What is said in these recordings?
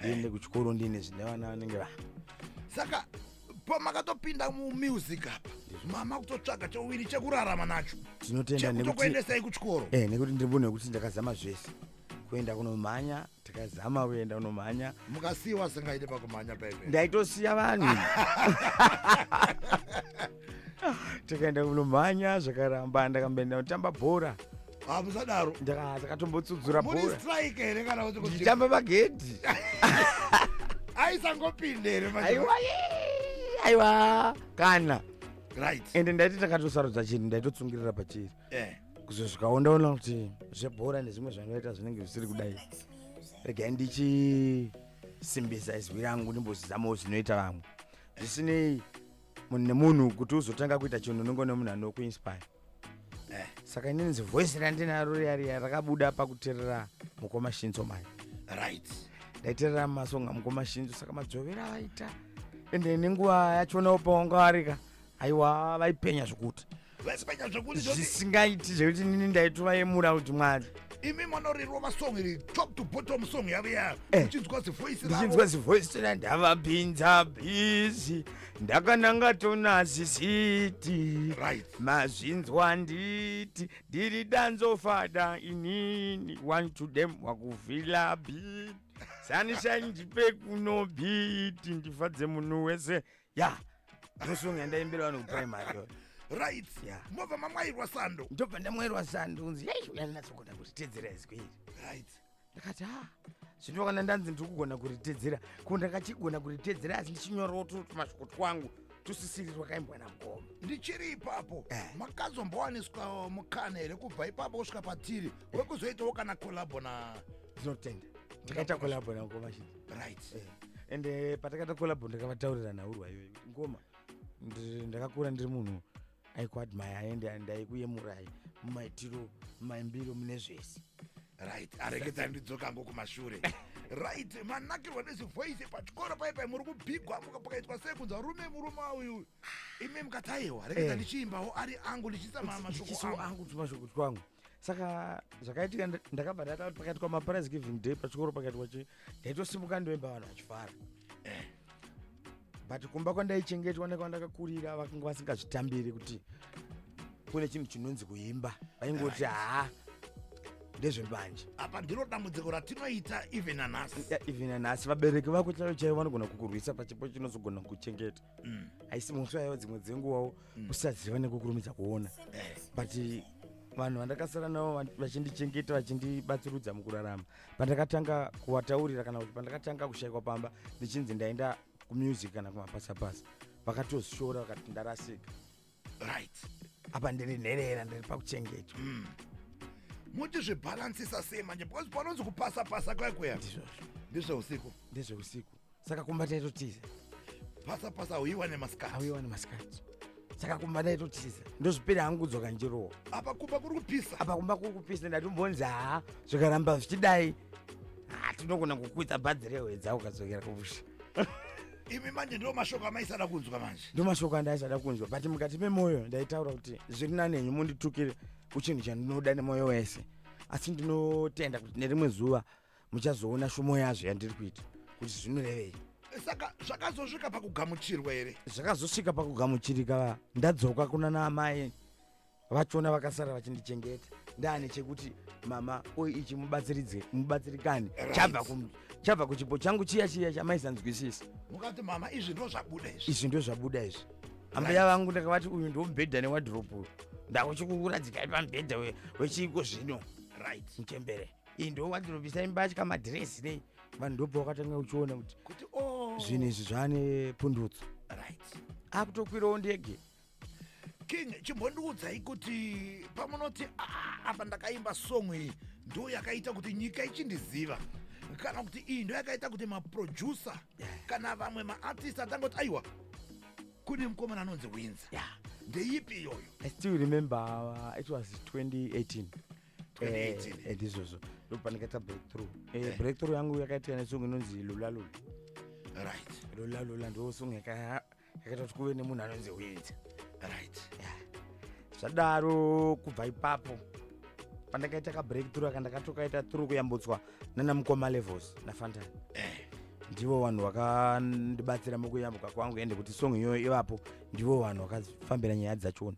ndiende kuchikoro ndine zvine vanenge saka pamakatopinda mumusic apa mama kutotsvaga chowiri chekurarama nacho tinotenda nekutokuendesai kuchikoro nekuti ndirimbone kuti ndakazama zvese kuenda kunomhanya takazama kuenda kunomhanya mukasiyiwa singaite pakumhanya paipe ndaitosiya vanhu tikaenda kunomhanya zvakaramba ndakamboenda kutamba bhora musadaro takatombotsudzudzura bhora strike here kana kuti ndichitamba magedhi aisangopinde here aiwa kana right ende ndaiti takatosarudza chinhu ndaitotsungirira pachiri kuzosvikaondaona kuti zvebhora nezvimwe zvanoita zvinenge zvisiri kudai regai ndichisimbisa izwi rangu ndimbozizamawo zvinoita vamwe zvisinei nemunhu kuti uzotanga kuita chinhu unenge nemunhu anokuinspire saka inini voice randinaro riya rakabuda pakuteerera Mukoma Shinzo mai right ndaiteerera masonga Mukoma Shinzo saka madzovera aita ende nenguva yachonawo pawangawarika aiwa vaipenya zvokuti zvisingaiti zvekuti nini ndaitovaemura kuti mwari imi manorirwa masong iri top to bottom song yavo uchinzwa zivoice ndichinzwa zivoice randavapinza bhizi ndakanangatonazisiti mazvinzwa nditi ndiri danzofada inini one to them wakuvhila bhiti sanishandipe kuno bhiti ndifadze munhu wese ndosong yandaimbira vanhu kuprimary right mobva mamwairwa sando ndobva ndamwairwa sando unzi uyaninatsogona kuritedzera izwi iri right ndakati zvino kana ndanzi ndikugona kuritedzera ko ndakachigona kuritedzera asi ndichinyorawo tumashoko twangu tusisiri twakaimbwa naMukoma ndichiri ipapo makazombowaniswa mukana here kubva ipapo kusvika patiri wekuzoitawo kana kolabo na ndinotenda ndakaita kolabo naMukoma Shinzo right ende patakaita kolabo ndakavataurira nhaurwa iyoyo Ngoma ndakakura ndiri munhu aikuadmire ende ndaikuyemurai mumaitiro mumaimbiro mune zvese right aregedza ndidzoka ngo kumashure right manakirwa nezivoice pachikoro paipai muri kubhigwa pakaitwa sei kunza murume uyu imi mukataiwa regedza ndichiimbawo ari angu ndichiisa mashoko angu tumashoko twangu saka zvakaitika ndakabva ndata kuti pakaitwa maprize giving day pachikoro pakaitwa ndaitosimuka ndoimba vanhu vachifara but kumba kwandaichengetwa nekwandakakurira vakanga vasingazvitambiri kuti kune chinhu chinonzi kuimba vaingoti ndezvembanje apa ndiro dambudziko ratinoita even nanhasi vabereki vako chaivo chaivo vanogona kukurwisa pachipo chinozogona kuchengeta haisi muswa yavo dzimwe dzenguvawo kusaziva nekukurumidza kuona but vanhu vandakasara navo vachindichengeta vachindibatsirudza mukurarama pandakatanga kuvataurira kana kuti pandakatanga kushayikwa pamba ndichinzi ndaenda kumusic kana kumapasapasa vakatozishora vakati ndarasika right apa ndiri nherera ndiri pakuchengetwa muti zvibhalansisa sei manje because panonzi kupasapasa kwaikweya ndezveusiku saka kumba taitotiza pasapasa auiwa nemasikati saka kumba taitotiza ndozvipiri hangu kudzoka njirowo apa kumba kuri kupisa ndatombonzi zvikaramba zvichidai tinogona kukwidza bhadzi rehwedza ukadzokera kumusha imi manje ndo mashoko amaisada kunzwa manje ndo mashoko andaisada kunzwa but mukati memwoyo ndaitaura kuti zviri nanenyu munditukire kuchinhu chandinoda nemwoyo wese asi ndinotenda kuti nerimwe zuva muchazoona shumo yazvo yandiri kuita kuti zvinorevei saka zvakazosvika pakugamuchirwa here zvakazosvika pakugamuchirika ndadzoka kuna naamai vachona vakasara vachindichengeta ndaane chekuti mama ichi mubatsirikane chabva kuchipo changu chiya chamaisanzwisisa mukati mama izvi ndo zvabuda izvi ambuya vangu ndakavati uyu ndo mubhedha newadhiropu ndakuchikukuradzika pamubhedha wechiko zvino right muchembere iyi ndo wadhiropu isaimbatya madhiresi nei vanhu ndobva wakatanga uchiona kuti zvinhu izvi zvaane pundutso right akutokwirawo ndege King chimbondiudzai kuti pamunoti apa ndakaimba song iyi ndo yakaita kuti nyika ichindiziva kana kuti iyi ndo yakaita kuti maproducer kana vamwe maartist atangoti aiwa kune mukomana anonzi Winza ndeipi iyoyo? I still remember it was 2018 ndizvozvo ndopanakaita breakthrough breakthrough yangu yakaitika nesong inonzi lulalula right lulalula ndo song yakaita kuti kuve nemunhu anonzi Winza right zvadaro kubva ipapo pandakaita kabreakthrough akandakatokaita through kuyambutswa nana Mukoma Levels nafantani ndivo vanhu vakandibatsira mukuyambuka kwangu ende kuti song iyoyo ivapo ndivo vanhu vakafambira nyaya dzachona.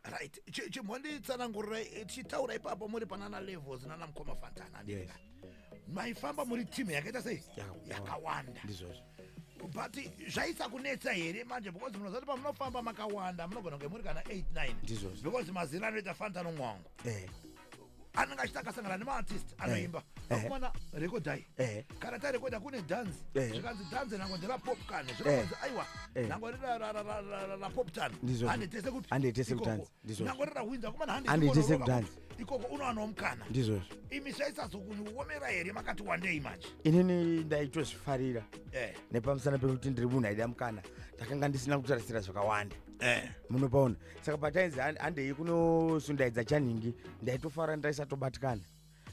Right, chimbonditsanangurirai tichitaura ipapo muri panana levels nana mukoma fantana andika maifamba muri timu yakaita sei yakawanda ndizvozvo but zvaisa kunetsa here manje because munozati pamunofamba makawanda munogona kunge muri kana 8-9 ndizvozvo because mazina anoita fantano mwangu anenge achiti akasangana nemaartist anoimba akumana rekodhai kana tarekodha kune dhanzi zvikanzi dhanzi nango nderapopcan zvikanzi aiwa nango rapoptan handetese kuti nango rirahwinza kumana handetese kudhanzi ikoko unowana mukana ndizvozvo imi zvaisazokuomera here makati wandei manje inini ndaitozvifarira nepamusana pekuti ndiri munhu aida mukana ndakanga ndisina kutarisira zvakawanda munopaona saka patainzi handei kunosundaidza chanhingi ndaitofara ndaisatobatikana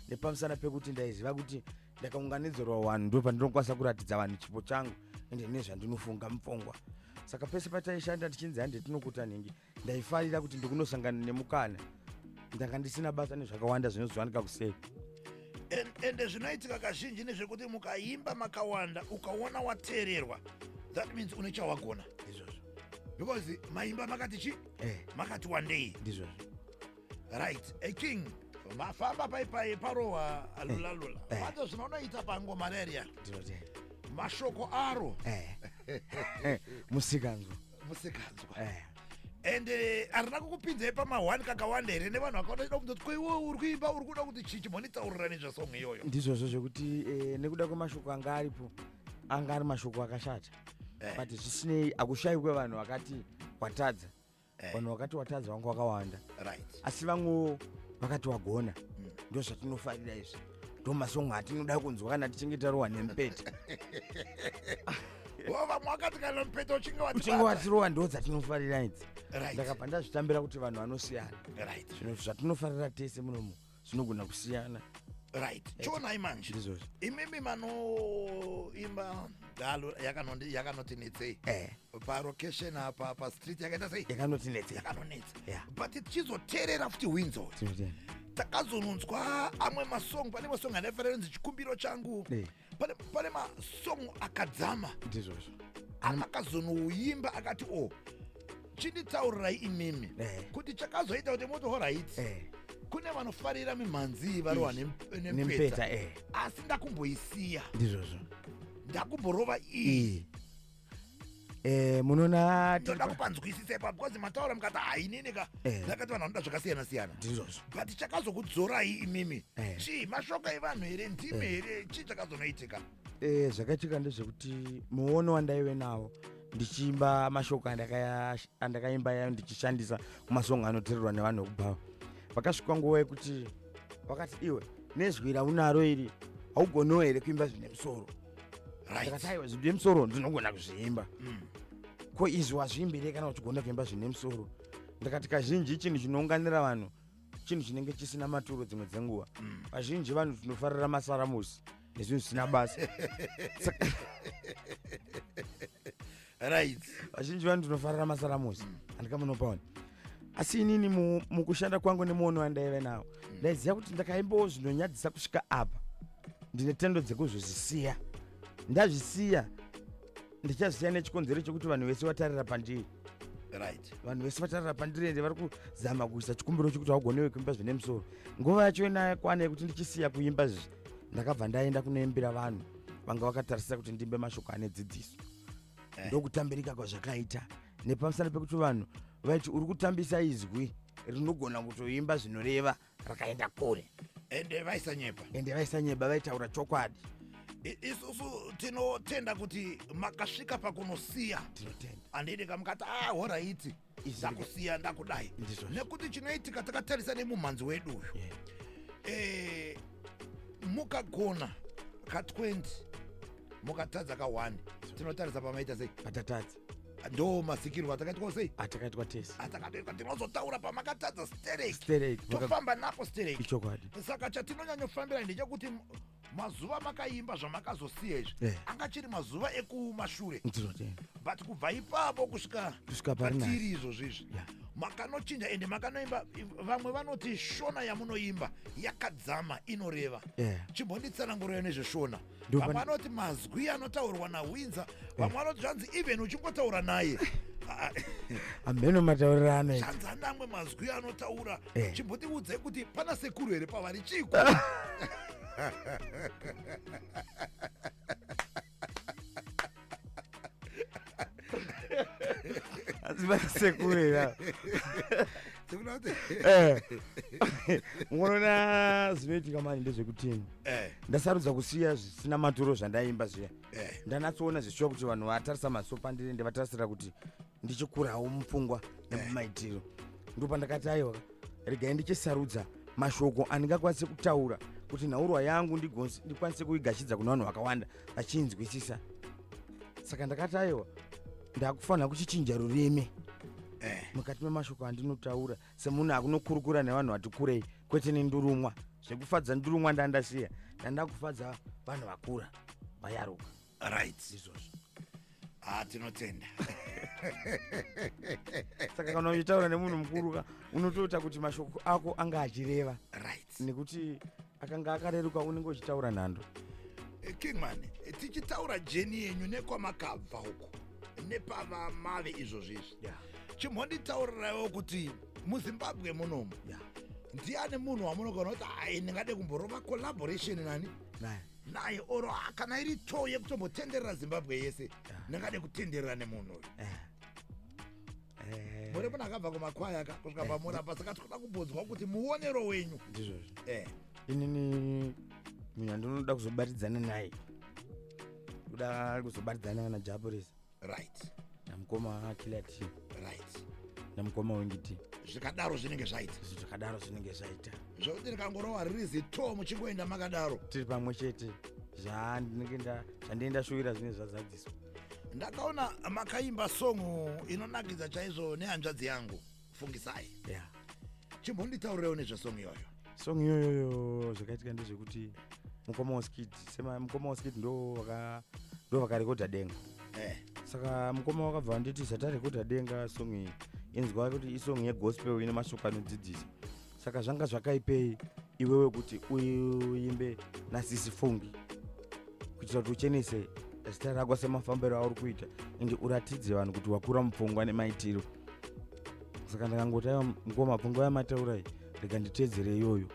nepamusana pekuti ndaiziva kuti ndakaunganidzirwa vanhu ndo pandinokwanisa kuratidza vanhu chipo changu ende nezvandinofunga mupfungwa saka pese pataishanda tichinzi hande tinokuta nhingi ndaifarira kuti ndikunosangana nemukana ndanga ndisina basa nezvakawanda zvinozowanika kusei ende zvinoitika kazhinji nezvekuti mukaimba makawanda ukaona wateererwa that means une chawagona izvozvo because maimba makati chi makati wandei ndizvozvo right king mafamba paipai parohwa alulalula vato zvinonoita pangoma reria mashoko aro musikanzwa ende harina kukupinzai pama1 kakawanda here nevanhu vakaona ida kunzoti kweiwo uri kuimba uri kuda kuti chichimonitaurira nezvesong iyoyo ndizvozvo zvekuti nekuda kwemashoko anga aripo anga ari mashoko akashata but zvisinei akushayi kwevanhu vakati watadza vanhu vakati watadza vangu vakawanda asi vamwewo vakati wagona ndo zvatinofarira izvi ndo masongo atinoda kunzwa kana tichinge tarohwa nemupete vamwe vakati kana mupete uchinge watirohwa ndo dzatinofarira idzi ndakabva ndazvitambira kuti vanhu vanosiyana zvinhu zvatinofarira tese munomu zvinogona kusiyana chionai manje imimi manoimba dalo yakanoti netsei parocation apa pastreet yakaita sei yakanonetsa but tichizoteerera futi winzo takazononzwa amwe masong pane masong anaifanira kunzi chikumbiro changu pane masong akadzama ndizvozvo akazonouimba akati chinditaurirai imimi kuti chakazoita kuti motohorit kune vanofarira mimhanzi varohwa nempeta asi ndakumboisiya ndizvozvo ndakumborova iyi munona ndoda kupanzwisisa ipapo because mataura mukati haininika ndakati vanhu vanoda zvakasiyana-siyana ndizvozvo but chakazokudzorai imimi chii mashoko evanhu here ndimi here chii chakazonoitika zvakaitika ndezvekuti muono wandaive nawo ndichiimba mashoko andakaimba yayo ndichishandisa kumasongo anoteererwa nevanhu vekubhava vakasvika nguva yekuti vakati iwe nezwi raunaro iri haugonewo here kuimba zvine musoro ndakati aiwa zvine musoro ndinogona kuzviimba ko izvi wazviimbirei kana uchigona kuimba zvine musoro ndakati kazhinji chinhu chinounganira vanhu chinhu chinenge chisina maturo dzimwe dzenguva vazhinji vanhu tinofarira masaramusi nezvinhu zvisina basa vazhinji vanhu tinofarira masaramusi handikamunopaona asi inini mukushanda kwangu nemuono wandaive nawo ndaiziva kuti ndakaimbawo zvinonyadzisa kusvika apa ndine tendo dzekuzvozvisiya ndazvisiya ndichazisiya nechikonzero chekuti vanhu vese vatarira pandiri vanhu vese vatarira pandiri ende vari kuzama kuisa chikumbiro chekuti haugonewe kuimba zvine musoro nguva yacho inakwana yekuti ndichisiya kuimba zvi ndakabva ndaenda kunoimbira vanhu vanga vakatarisira kuti ndimbe mashoko ane dzidziso ndokutambirika kwazvakaita nepamusana pekuti vanhu vaiti uri kutambisa izwi rinogona kutoimba zvinoreva rakaenda kure ende vaisanyeba vaitaura chokwadi isusu tinotenda kuti makasvika pakunosiya handidi kamukati horaiti ndakusiya ndakudai nekuti chinoitika takatarisa nemumhanzi wedu uyu mukagona ka20 mukatadza ka1 tinotarisa pamaita sei patatadza ndo masikirwa atakaitwa sei atakaitwa tesi atakatoitwa tinozotaura pamakatadza stereki tofamba napo stereki ichokwadi saka chatinonyanyofambira ndechekuti mazuva makaimba zvamakazosiya izvi anga chiri mazuva ekumashure but kubva ipapo kusvika patiri izvozvizvi makanochinja ende makanoimba vamwe vanoti shona yamunoimba yakadzama inoreva. Yeah. Chimbonditsanangurira nezveshona. Ndo Vamwe vanoti mazwi anotaurwa naWindsor, vamwe vanoti zvanzi even uchingotaura naye. Ameno mataurirano. Zvanzi andamwe mazwi anotaura. Chimbotiudzai kuti pana sekuru here pavari chiko. Asibasekurira. Unoona zvinoitika mani ndezvekutini. Ndasarudza kusiya zvisina maturo zvandaimba zviya. Ndanatsoona zvichiwa kuti vanhu vatarisa masopa ndiri ndevatarisira kuti ndichikurawo mupfungwa nemumaitiro. Ndipo ndakati aiwa regai ndichisarudza mashoko andingakwanise kutaura kuti nhaurwa yangu ndikwanise kuigashidza kuna vanhu vakawanda vachinzwisisa. Saka ndakati aiwa ndakufanira kuchichinja rurimi mukati memashoko andinotaura semunhu akunokurukura nevanhu vati kurei kwete nendurumwa. Zvekufadza ndurumwa ndandasiya, ndandakufadza vanhu vakura vayaruka. Right. Izvozvo. Tinotenda. Saka kana uchitaura nemunhu mukuru unotoita kuti mashoko ako anga achireva. Right. Nekuti akanga akareruka unenge uchitaura nhando. Kingman, tichitaura jeni yenyu nekwamakabva huko nepava mave izvozvizvi. Chimbonditaurirawo kuti muZimbabwe munomu ndiani munhu wamunogona kuti hai ndingade kumborova collaboration nani naye oro kana iri to yekutombotenderera Zimbabwe yese ndingade kutenderera nemunhu uyu. Muri munhu akabva kumakwaya kusvika pamurapa, saka tinoda kubvunzwa kuti muonero wenyu. Ndizvozvo. Inini munhu andinoda kuzobatidzana naye, kuda kuzobatidzana na Jabulisa. Right. Namukoma Kilati. Right. Namukoma Wengiti. Zvikadaro zvinenge zvaita. Zvikadaro zvinenge zvaita. Zvokuti ndikangorova ririzi to muchingoenda makadaro. Tiri pamwe chete. Zvandienda shuvira zvine zvazadziswa. Ndakaona makaimba songu inonakidza chaizvo nehanzvadzi yangu Fungisai. Yeah. Chimbonditaurirewo nezvesongu iyoyo. Songu iyoyo zvakaitika ndezvekuti Mukoma Woskiti ndo vakarekodha denga. Saka Mukoma wakabva anditi zatarekodha denga songu iyi inzwa kuti isongu yegospel ine mashoko anodzidzisa. Saka zvanga zvakaipei iwewe kuti uimbe naSisi Fungi kuitira kuti uchenese zita rako semafambiro auri kuita ende uratidze vanhu kuti wakura mupfungwa nemaitiro. Saka ndakangoti aiwa Mukoma pfungwa yamataura iyi rega nditeedzere iyoyo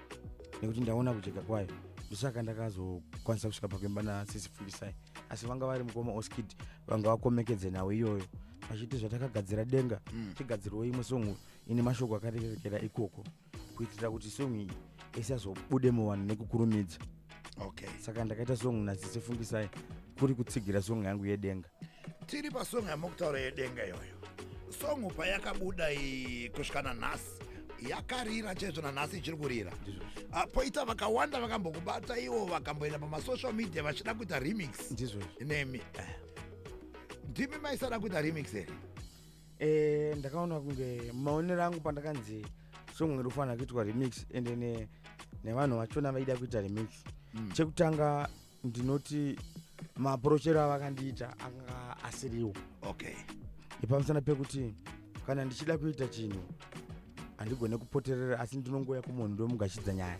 nekuti ndaona kujeka kwayo. Ndosaka ndakazokwanisa kusvika pakuimba naSisi Fungisai. Asi vanga vari Mukoma Woskiti vanga vakomekedze nawe iyoyo vachiti zvatakagadzira denga chigadzirwa imwe songu ine mashoko akarerekera ikoko kuitira kuti songu iyi isazobude muvanhu nekukurumidza. Saka ndakaita songu naSisi Fungisai kuri kutsigira songu yangu yedenga. Tiri pasongu yamukutaura yedenga iyoyo, songu payakabuda kusvika nanhasi yakarira chaizvo nanhasi ichiri kurira. Poita vakawanda vakambokubata ivo vakamboenda pamasocial media vachida kuita remix. Ndizvozvo. Nemi ndimi maisada kuita remix here? Ndakaona kunge maonero angu pandakanzi songu inofanira kuitwa remix ende nevanhu vachona vaida kuita remix. Chekutanga ndinoti maapproachero avakandiita anga asiriwo. Ipamusana pekuti kana ndichida kuita chinhu handigone kupoterera asi ndinongoya kumunhu ndomugashidza nyaya.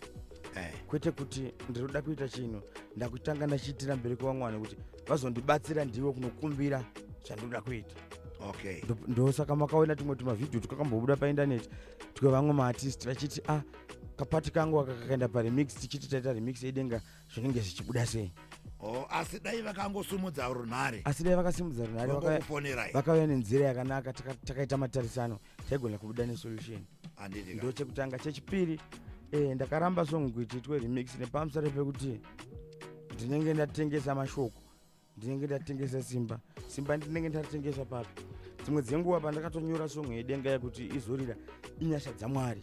Kwete kuti ndinoda kuita chinhu ndakutanga ndachiitira mberi kwavamwe kuti vazondibatsira ndiwo kunokumbira zvandoda kuita. Ndosaka makaona tumwe tumavhidhiyo tukakambobuda paindaneti tuka vamwe maartist vachiti kapati kangu akakaenda paremix tichiti taita remix yedenga zvinenge zvichibuda sei. Asi dai vakangosumudza runhare. Asi dai vakasimudza runhare vakauya nenzira yakanaka takaita matarisano taigona kubuda nesolution. Ndo chekutanga. Chechipiri ndakaramba songu kuti itwe remix nepamusoro pekuti ndinenge ndatengesa mashoko, ndinenge ndatengesa simba ndinenge ndatengesa papi. Dzimwe dzenguva pandakatonyora songu yedenga yekuti izorira inyasha dzaMwari.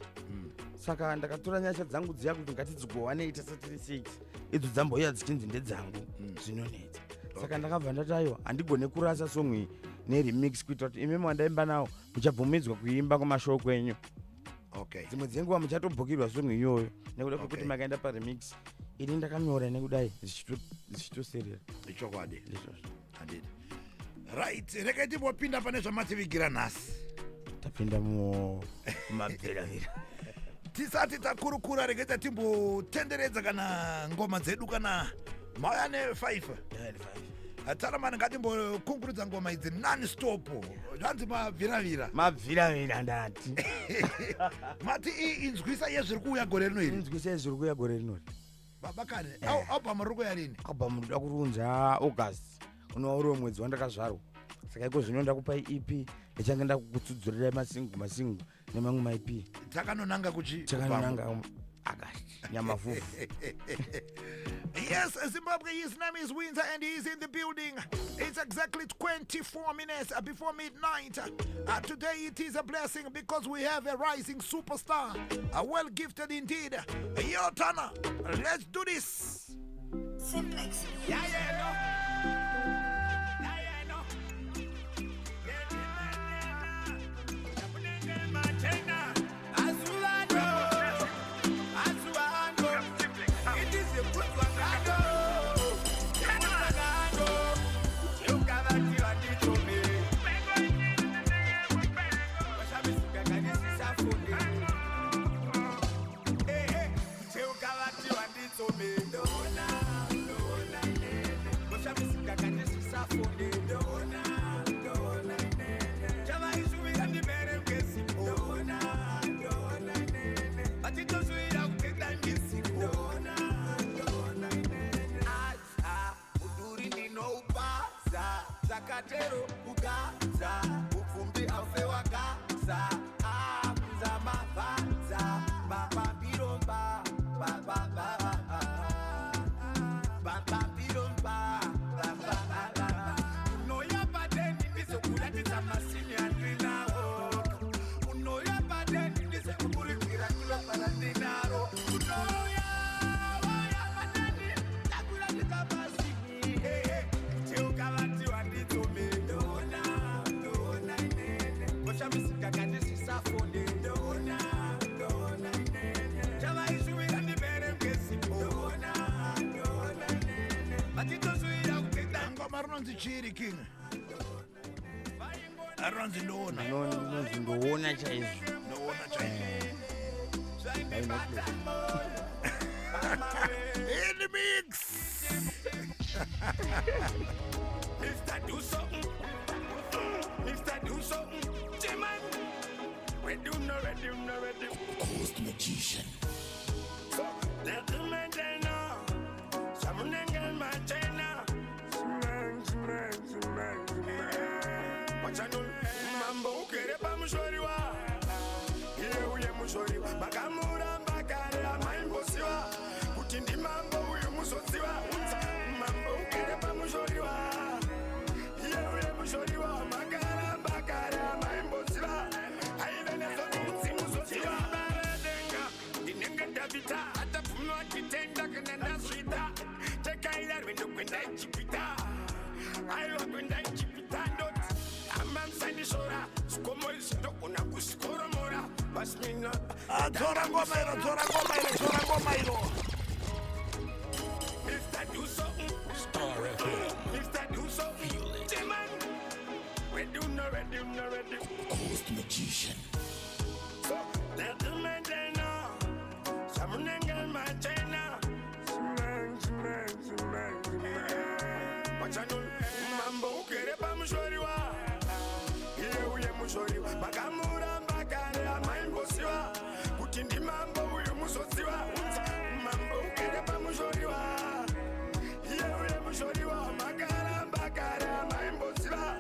Saka ndakatora nyasha dzangu dziya kuti ngatidzigowane 836 idzo dzamboiya dzichinzi ndedzangu zvinonetsa. Saka ndakabva ndati aiwa handigone kurasa songu iyi neremix kuitira kuti imi wandaimba nawo muchabvumidzwa kuimba kwamashoko enyu. Dzimwe dzenguva muchatobhukirwa songu iyoyo nekuda kwekuti makaenda paremix ini ndakanyora nekudai zvichitoserera. Ichokwadi. Right, regai timbopinda pane zvamativigira nhasi. Tapinda mumabveravira. tisati takurukura regeta timbotenderedza kana ngoma dzedu kana mauya ne5 taramani ngatimbokunguridza ngoma idzi non-stop zvanzi mabviravira ndati mati inzwisa yezviri kuuya gore rino iri inzwisa yezviri kuuya gore rinori babakane albhamu riri kuya rini albhamu ndoda kurunza august unova uriwo mwedzi wandakazvarwa saka iko zvino ndakupai EP ichange ndakukutsudzurirai masingu nemamwe maep takanonanga August nyamafufu. Yes, Zimbabwe, his name is Windsor and he is in the building. It's exactly 24 minutes before midnight. Today it is a blessing because we have a rising superstar, a well gifted indeed. Yo, Tana, let's do this. Simplex. Zakatero kugaza ufumbi aufe wagaza akuza mavaza mapapiromba mapapiromba unoya padeni ndizokuratidza masini andinawo unoya padeni ndizokuburikira kulopana ndinaro unoya waya padeni ndakuratidza masini teukavati Ronzi chiri king Ronzi ndoona chaizvo in the mix. Mr. Do something, Mr. Do something, J-Man. Ready. Ghost magician. So let the man know. Someone ain't my China. Watch I know. Mambo kere pa mshoriwa. Ile uye mshoriwa. Bakamura mbakare maimposiwa. Kutindi mambo uye musotsiwa. Mambo kere pa mshoriwa. Ile uye mshoriwa. Makara mbakare maimposiwa. Aile nezo kutsi musotsiwa. Baredenga. Dinenga davita. Ata puno atitenda kena nasrita. Cheka ila rwendo kwenda ichipita. Ailo kwenda ichipita ndot. Amamsani shora. Skomo isito unakusikoro mora. Basmina. Tora ngoma ilo. Mr. Do something. Mr. Do something. J-Man. Ready. Ghost magician. So, let the man know. Someone ain't my China. Watch I know. Mambo kere pa mshoriwa. Ile uye mshoriwa. Bakamura mbakare amaimposiwa. Kutindi mambo uye musotsiwa. Mambo kere pa mshoriwa. Ile uye mshoriwa. Makara mbakare amaimposiwa.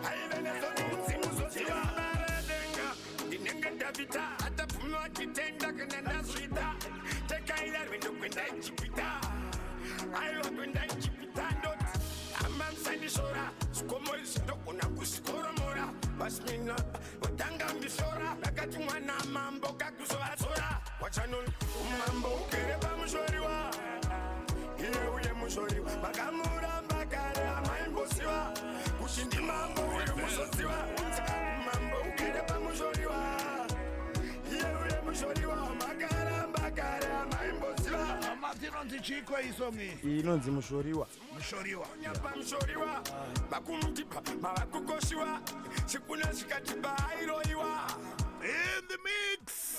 Aile nezo kutsi musotsiwa. Baredenga. Dinenga davita. Ata puno atitenda kena nasrita. Teka ila rwendo kwenda ichipita. Ailo kwenda ichipita ndot. Amamsani shora. Skomo isito unakusikoro mora. Basmina. Watanga mbishora. Nakati mwana mambo kakusora sora. Wachanul. Mambo kere pa mshoriwa. Ile uye mshoriwa. Bakamura mbakare amaimposiwa. Kushindi mambo uye musotsiwa. Mambo kere pa mshoriwa. Ile uye mshoriwa. Makara mbakare amaimposiwa. Mati Ronzi chiko isongi inonzi mushoriwa. Nyapa mshoriwa. Bakumtipa. Mawakukoshiwa. Sikuna shikatiba airoiwa. In the mix.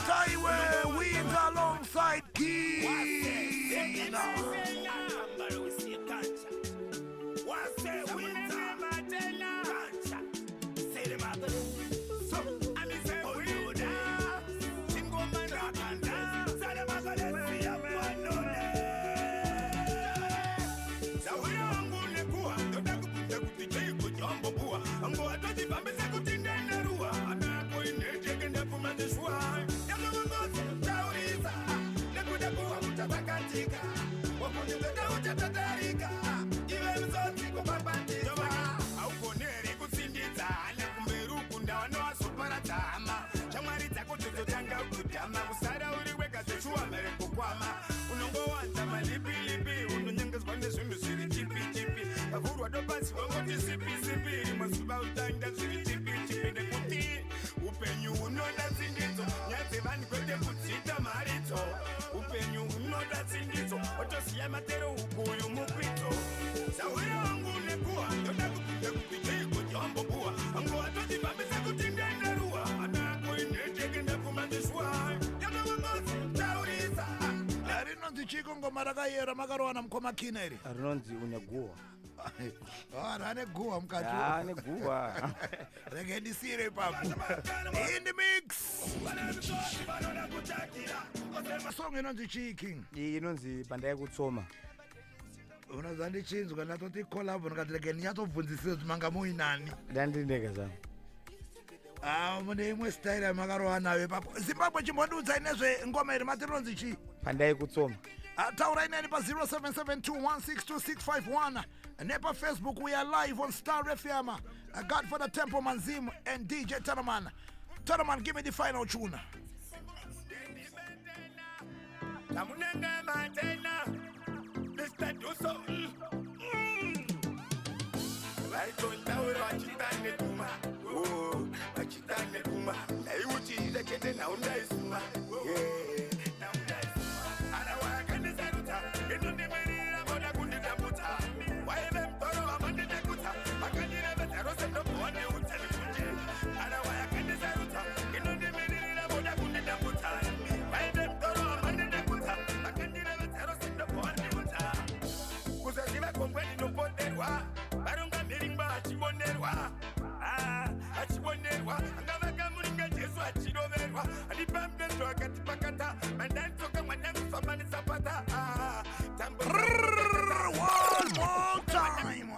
Taiwe wins alongside Kina. Chiko ngoma rakayera makarowana mukoma Kina iri rinonzi uneguwa rane guwa mukati ane guwa rege ndisire ipapo. In the mix song inonzi Chi King iyi inonzi panda yekutsoma. unoza ndichinzwa ndatoti collab ndikati rege ndinyatsobvunzisire kuti manga muinani ndandineka zvangu mune imwe style yamakarowa nayo ipapo. Zimbabwe chimbondudza inezve ngoma iri matirinonzi chi panda yekutsoma. Taura ineni pa 0772162651 nepa Facebook we are live on Star FM. Godfather Temple Manzim and DJ Tanaman. Tanaman, give me the final tune. One more time.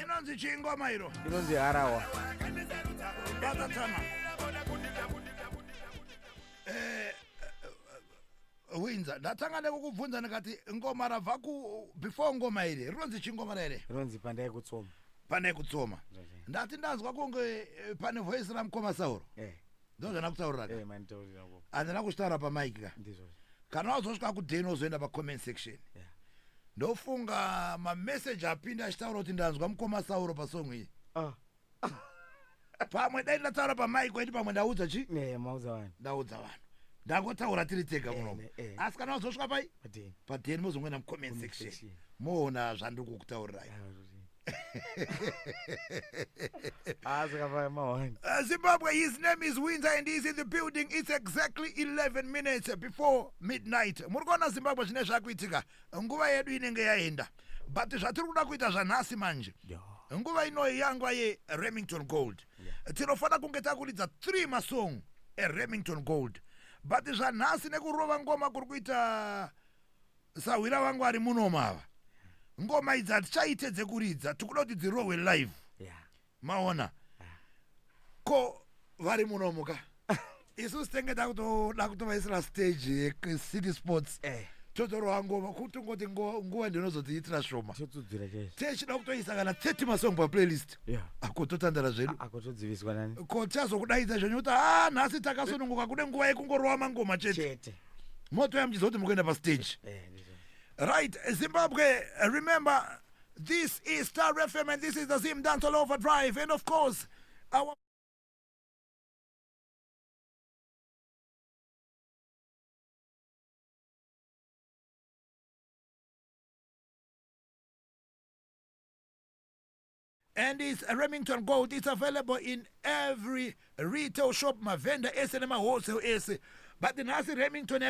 Inonzi chingoma iro inonzi harawa. batatana Winza ndatanga nekukubvunza ndikati ngoma rabva ku before ngoma iri rinonzi chingoma rere Rinonzi panda yekutsoma. pane kutsoma ndati ndazwa kunge pane voice ramukoma Sauro ndozvana kutaurira manitaurira ko handina kushtaura pamike ka ndizvo kana wazosvika kudheni wozoenda pa comment section ndofunga mamessage apinda achitaura kuti ndanzwa mukoma Sauro pasong iyi pamwe dai ndataura pamike weiti pamwe ndaudza chi mauza vanhu ndaudza vanhu ndangotaura tiri tega munomu asi kana wazosvika pai padeni mozongwena mucomment section moona zvandiri kukutaurirai Zimbabwe, his name is Windsor and he's in the building. It's exactly 11 minutes before midnight. Murikona Zimbabwe zvine zvakuitika nguva yedu inenge yaenda but zvatiri kuda kuita zvanhasi manje nguva inoyi yangwa yeRemington Gold tinofana kunge takuridza 3 masong eRemington Gold but zvanhasi nekurova ngoma kuri kuita Sawira vangu ari munomava ngoma idzi hatichaite dzekuridza tikuda kuti dzirohwe live maona ko vari munomuka isusu tenge dakutoda kutovaisira stage City Sports totorohwa ngoma kutongoti nguva ndinozotiitira shoma techida kutoisa kana 30 masong paplaylist ako totandara zvedu ko chazokudaidza zvenyu kuti nhasi takasununguka kude nguva yekungorohwa mangoma chete moto yamuchiza kuti mukuenda pastage. Right, Zimbabwe, remember, this is Star FM and this is the Zim Dancehall Overdrive. And of course, our... And it's Remington Gold. It's available in every retail shop, my vendor, and my wholesale. But the Nasi Remington,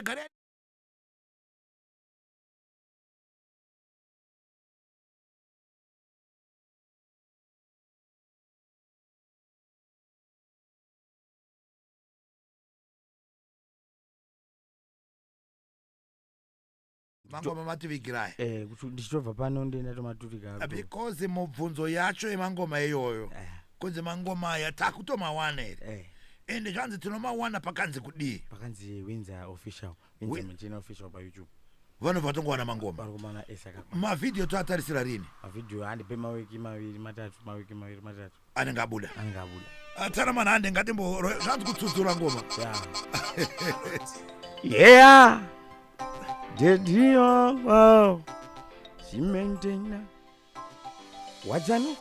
mangoma mativigirai ndichitobva pano ndenda tomaturika because mubvunzo yacho yemangoma iyoyo kunze mangoma aya takutomawana here ende zvanzi tinomawana pakanzi kudii pakanzi Windsor official Windsor Machina official pa YouTube vanhu vatongowana mangoma varikumaona esaka mavideo toatarisira rini mavideo handipe mawiki maviri matatu anenge abuda atana mana hande ngatimbo zvanzi kutsudzura ngoma yeah Dedio Simentena Wachano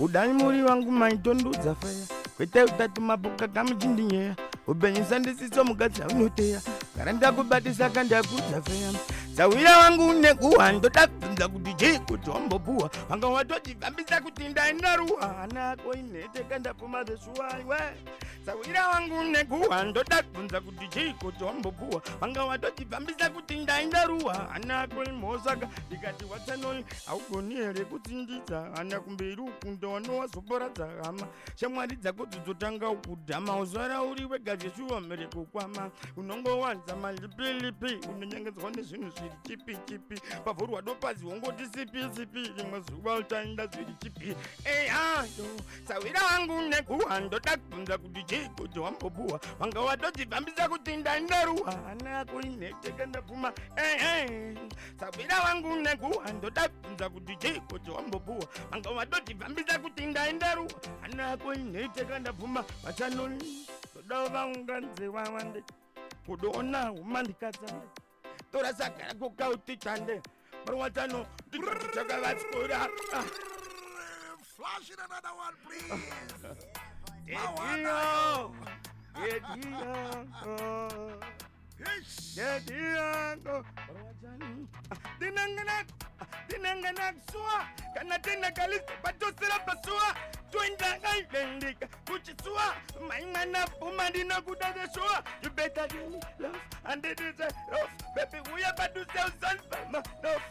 Udani muri wangu maitondudza faya Kwete utatu mapoka kamuchindinyeya Ubenyisa ndisiso mukatsa unoteya Karanda kubatisa kanda kudza faya Sawira wangu nekuwa ndotakunza kuti kuti wambopuwa Wanga watoti vambisa kuti ndaenda ruwa Anako inete kanda puma zesuwa Sawira wangu nekuwa ndotakunza kuti kuti wambopuwa Wanga watoti vambisa kuti ndaenda ruwa Anako imosaka Dikati watsanoli Augoni here kutindidza Ana kumberi ukunda wanowa soporadza hama Shamwari dzako dzotanga ukudhama Uzara uri wega Jeshuwa mereko kwama Unongo wanza malipilipi Unonyangedzwa nezvinu zviri chipi Pavurwa dopazi wongoti sipi Rimwe zuva utaenda zviri chipi Eyayo Sawira wangu nekuwa ndotakunza kuti kuti wambopuwa Wanga watoti vambisa kuti ndaenda ruwa Anako inete kanda puma Sawira wangu nekuwa ndotakunza kuti kuti wambopuwa Wanga watoti vambisa kuti ndaenda ruwa Anako inete kanda puma Machanoli Dova unganze wawande Kudoona umandikatsande Tora sakara kukauti chande Marwatano Chaka vatskura Flash in another one please Dedio Dinanganak suwa Kana tena kalista patosira pasua Twinda ngailendika Kuchisua Maimana pumadina kudade suwa You better give me love And it is a love Baby we are about to sell some love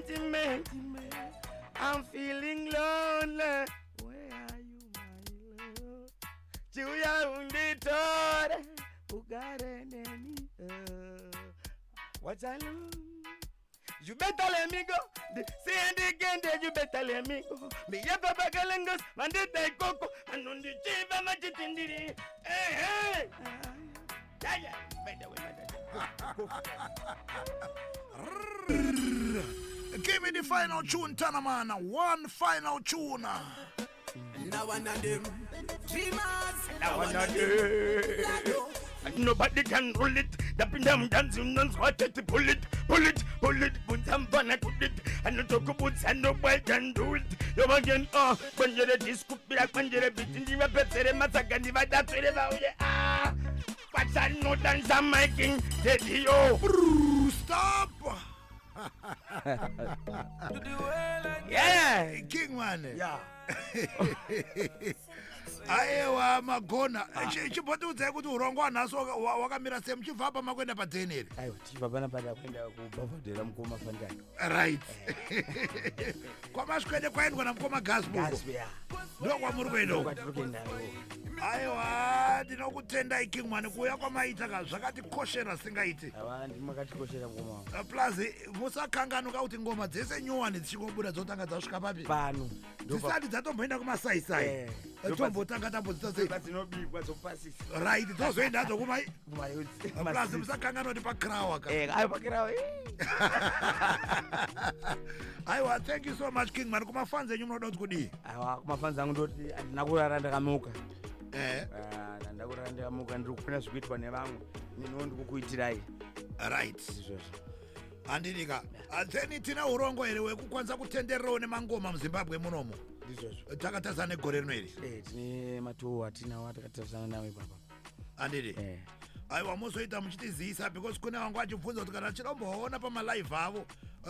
Cement I'm feeling lonely Where are you my love Chuya unditore Ugare neni What's I love You better let me go Say it again that you better let me go Me yapa bagalangas Mandita ikoko Anundi chiva machitindiri Hey Yeah Better Give me the final tune, Tanamana. One final tune. Now one of them dreamers. Now one of them. Nobody can rule it. ndapinda mudanzi unonzi watete bullet bullet bullet bunza mfana kudit anotokubutsa nobwaita ndult yovagen kwenjere diskupira kwenjere biti ndivapedzere matsaga ndivadatswere vauye kwatanodanza making dediyo Stop. Yeah. King man. Yeah. Aiwa magona chibhodudza kuti urongo wanhaso wakamira sei muchibva apa makwenda padzeneri aiwa tichibva pana pada kuenda kubhavhadhera mukoma fandani right kwamaswede kwaendwa namukoma gasbo ndo kwamuri kuendao kwatiri kuendayo aiwa ndinokutendai king man kuuya kwamaita zvakatikoshera singaiti ava ndimakatikoshera mukoma plus musakanganuka kuti ngoma dzese nyowani dzichingobuda dzotanga dzasvika papi pano dzisati dzatomboenda kumasaisai tombotanga tambodziinobikwa dzopasisa right dzozoenda dzo plus kumaplus musakangana kuti pakrawa ka ayo pakirawo aiwa thank you so much king man kumafans enyu munoda kuti kudii aiwa kumafans angu ndoti handina kurara ndakamuka handina kurara ndakamuka ndiri kuona zvikuitwa nevamwe niniwo ndikukuitirai right izvozvo handidika then tina urongo here wekukwanisa kutendererawo nemangoma muzimbabwe munomo izvozvo takatarisana negore rino iri tine matoo atinawo atakatarisana nawo ipapa handidi aiwa mozoita muchitizivisa because kune vangu vachibvunza kuti kana tinomboona pamalive avo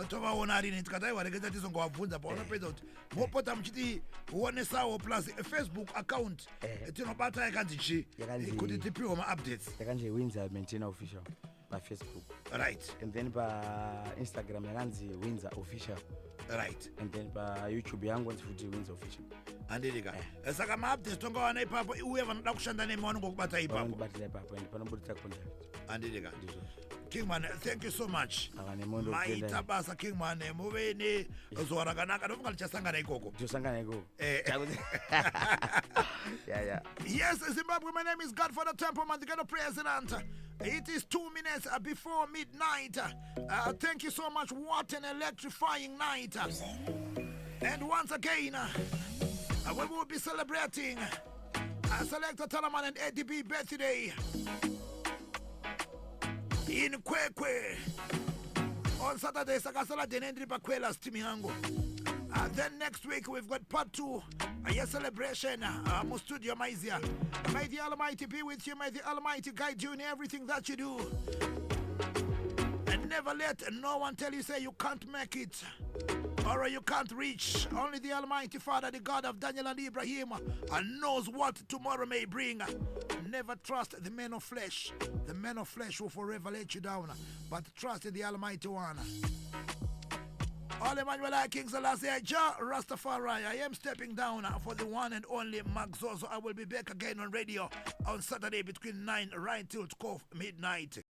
tovaona arini tikati aiwa reketa tizongovabvunza paunopedza kuti mopota muchitionesawo plus facebook account tinobata yakanzi chi kuti tipiwe maupdates yakanzi Windsor Maintainer Official pafacebook right and then painstagram yakanzi Windsor Official right and then payoutube yangu anzi futi Windsor Official handidika saka maupdates tongawana ipapo uye vanoda kushanda nemi vanongokubata ipapo vanondibatira ipapo and panobudisa contact handidika ndizvo kingman thank you so much maita basa kingman muve nezuva rakanaka ndofunga tichasangana ikoko tosangana ikoko yes Zimbabwe, my name is Godfather Temple man, the ghetto president. It is 2 minutes before midnight. Thank you so much. What an electrifying night. And once again we will be celebrating Selector Talaman and ADB birthday in Kwekwe on Saturday. Sakasala denendri pakwela steam yangu. Then next week we've got part 2 a celebration mu studio maizia. May the Almighty be with you, may the Almighty guide you in everything that you do, and never let no one tell you say you can't make it or you can't reach. Only the Almighty Father, the God of Daniel and Ibrahim, knows what tomorrow may bring. Never trust the men of flesh. The men of flesh will forever let you down, but trust in the Almighty One. All Emmanuel King Selassie, Jah Rastafari. I am stepping down for the one and only Max Zozo. I will be back again on radio on Saturday between 9 right till 12 midnight.